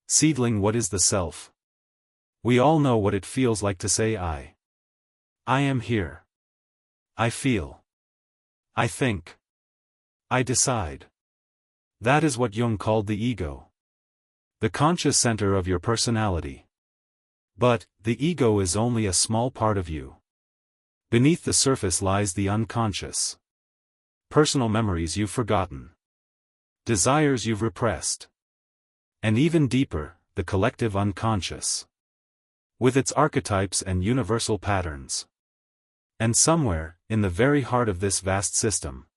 Seedling, what is the self? We all know what it feels like to say I. I am here. I feel. I think. I decide. That is what Jung called the ego. The conscious center of your personality. But, the ego is only a small part of you. Beneath the surface lies the unconscious. Personal memories you've forgotten. Desires you've repressed. And even deeper, the collective unconscious. With its archetypes and universal patterns. And somewhere, in the very heart of this vast system,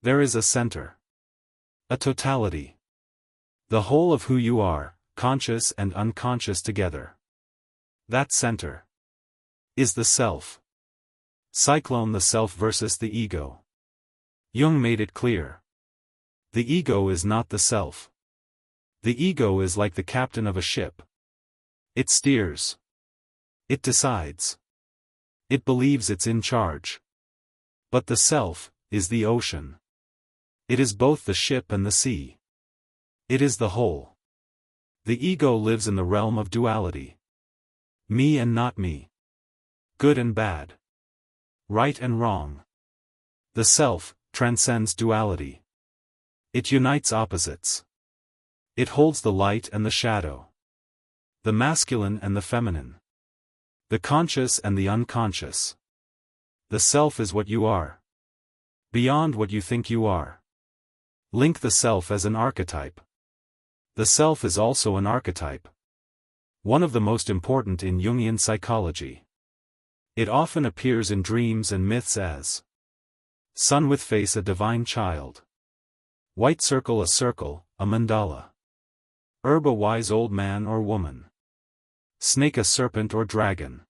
there is a center. A totality. The whole of who you are, conscious and unconscious together. That center is the self. Cyclone, the self versus the ego. Jung made it clear. The ego is not the self. The ego is like the captain of a ship. It steers. It decides. It believes it's in charge. But the self is the ocean. It is both the ship and the sea. It is the whole. The ego lives in the realm of duality. Me and not me. Good and bad. Right and wrong. The self transcends duality. It unites opposites. It holds the light and the shadow. The masculine and the feminine. The conscious and the unconscious. The self is what you are. Beyond what you think you are. Link the self as an archetype. The self is also an archetype. One of the most important in Jungian psychology. It often appears in dreams and myths as sun with face, a divine child. White circle, a mandala. Herb, a wise old man or woman. Snake, a serpent or dragon.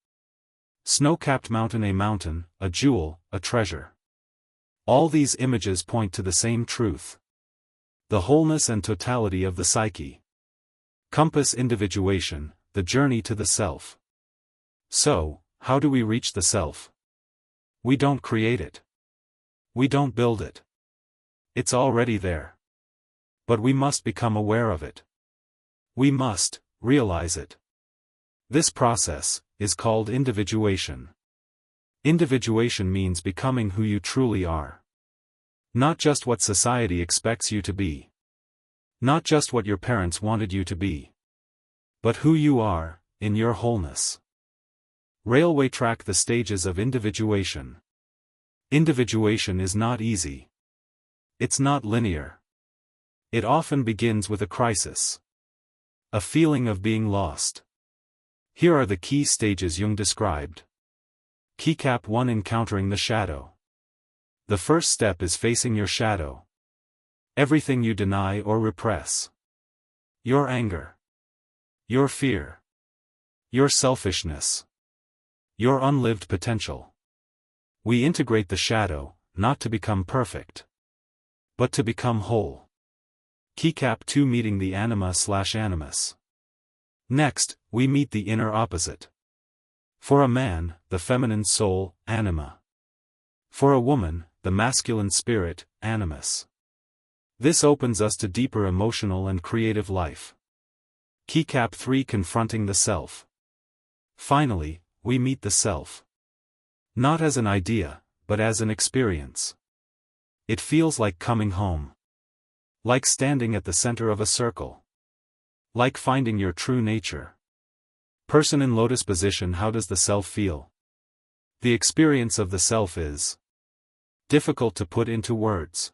Snow-capped mountain, a jewel, a treasure. All these images point to the same truth. The wholeness and totality of the psyche. Compass, individuation, the journey to the self. So, how do we reach the self? We don't create it. We don't build it. It's already there. But we must become aware of it. We must realize it. This process is called individuation. Individuation means becoming who you truly are. Not just what society expects you to be. Not just what your parents wanted you to be. But who you are, in your wholeness. Railway track, the stages of individuation. Individuation is not easy. It's not linear. It often begins with a crisis. A feeling of being lost. Here are the key stages Jung described. Keycap 1, encountering the shadow. The first step is facing your shadow. Everything you deny or repress. Your anger. Your fear. Your selfishness. Your unlived potential. We integrate the shadow, not to become perfect, but to become whole. Keycap 2, meeting the anima/animus. Next, we meet the inner opposite. For a man, the feminine soul, anima. For a woman, the masculine spirit, animus. This opens us to deeper emotional and creative life. Keycap 3, confronting the self. Finally, we meet the self. Not as an idea, but as an experience. It feels like coming home. Like standing at the center of a circle. Like finding your true nature. Person in lotus position, how does the self feel? The experience of the self is difficult to put into words.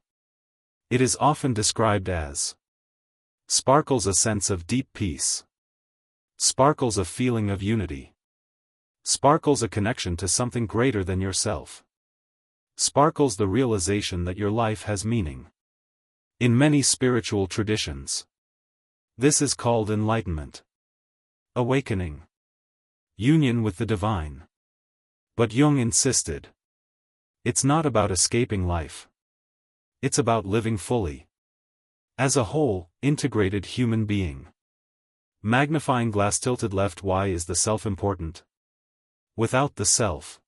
It is often described as sparkles, a sense of deep peace. Sparkles, a feeling of unity. Sparkles, a connection to something greater than yourself. Sparkles, the realization that your life has meaning. In many spiritual traditions, this is called enlightenment. Awakening. Union with the divine. But Jung insisted. It's not about escaping life. It's about living fully. As a whole, integrated human being. Magnifying glass, tilted left. Why is the self important? Without the self,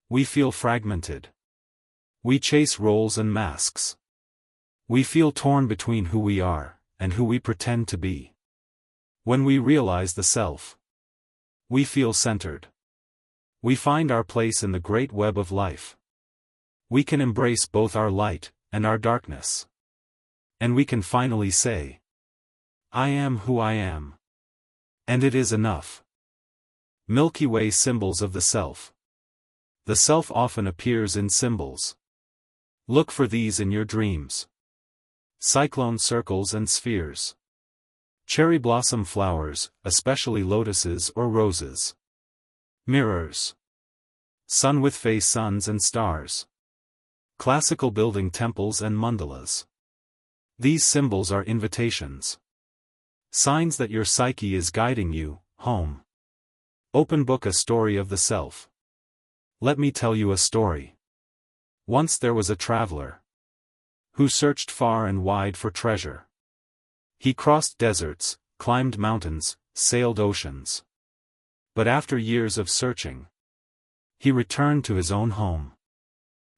we feel fragmented. We chase roles and masks. We feel torn between who we are and who we pretend to be. When we realize the self, we feel centered. We find our place in the great web of life. We can embrace both our light and our darkness. And we can finally say, I am who I am. And it is enough. Milky Way symbols of the self. The self often appears in symbols. Look for these in your dreams. Cyclone circles and spheres. Cherry blossom flowers, especially lotuses or roses. Mirrors. Sun with face suns and stars. Classical building temples and mandalas. These symbols are invitations. Signs that your psyche is guiding you home. Open book, a story of the self. Let me tell you a story. Once there was a traveler who searched far and wide for treasure. He crossed deserts, climbed mountains, sailed oceans. But after years of searching, he returned to his own home.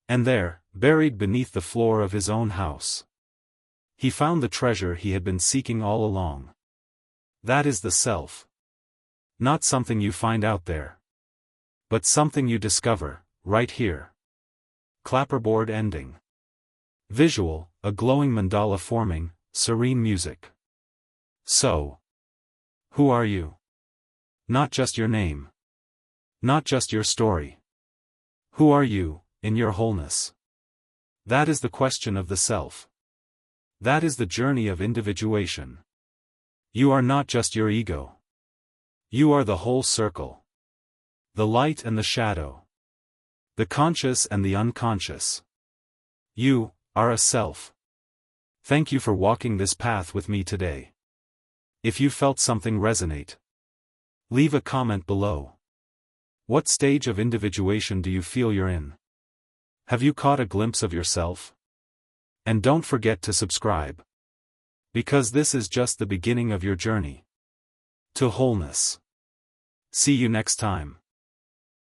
And there, buried beneath the floor of his own house, he found the treasure he had been seeking all along. That is the self. Not something you find out there, but something you discover, right here. Clapperboard ending. Visual, a glowing mandala forming, serene music. So, who are you? Not just your name. Not just your story. Who are you, in your wholeness? That is the question of the self. That is the journey of individuation. You are not just your ego. You are the whole circle. The light and the shadow. The conscious and the unconscious. You are a self. Thank you for walking this path with me today. If you felt something resonate, leave a comment below. What stage of individuation do you feel you're in? Have you caught a glimpse of yourself? And don't forget to subscribe. Because this is just the beginning of your journey to wholeness. See you next time.